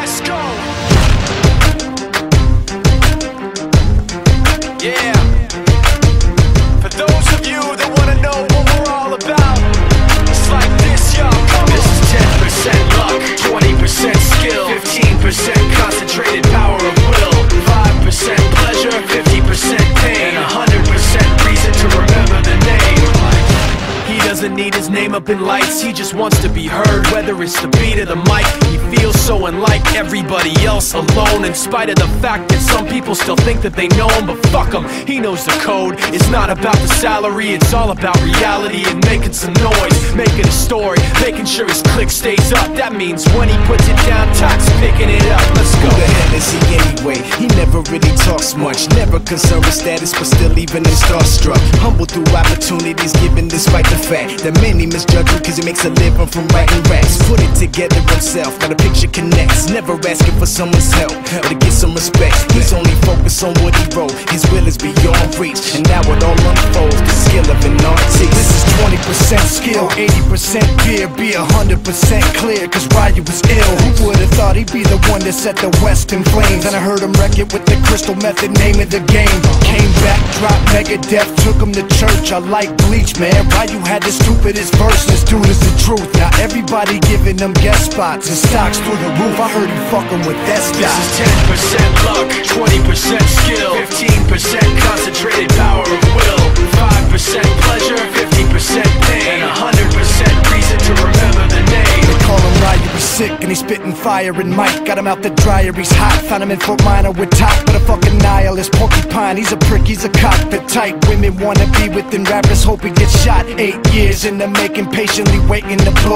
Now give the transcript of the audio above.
Let's go. Yeah. For those of you that wanna know what we're all about, it's like this, y'all. This is 10% luck, 20% skill, 15% concentrated power of will, 5% pleasure, 50% pain, and 100% reason to remember the name. He doesn't need his name up in lights, he just wants to be heard, whether it's the beat or the mic. He feels so unlike everybody else, alone, in spite of the fact that some people still think that they know him. But fuck him, he knows the code. It's not about the salary, it's all about reality and making some noise, making a story, making sure his click stays up. That means when he puts it down, Tox picking it up. Let's go. Who the hell is he anyway? He never really talks much, never concerned with status, but still even in starstruck. Humble through opportunities given despite the fact that many misjudge him cause he makes a living from writing raps. Put it together himself, got a picture connects, never asking for someone's help or to get some respect. He's only focused on what he wrote, his will is beyond reach, and now it all unfolds, the skill of an artist. This is 20% skill, 80% fear, be 100% clear, cause Ryu was ill. Who would've thought he'd be the one that set the West in flames? And I heard him wreck it with the crystal method, name of the game. Came back, dropped Megadeth, took him to church. I like Bleach, man. Ryu had the stupidest verse, this dude is the truth. Now everybody giving them guest spots and stocks through the roof. I heard him fucking with that stock. This is 10% luck, 20% skill, 15% concentrated power of will, 5% pleasure, 50% pain, and 100% reason to remember the name. They call him Ryu, he's sick and he's spitting fire and Mike got him out the dryer, he's hot. Found him in Fort Minor with Top, but a fucking nihilist porcupine. He's a prick, he's a cockpit type. Women wanna be with him, rappers hope he gets shot. 8 years in the making, patiently waiting to blow.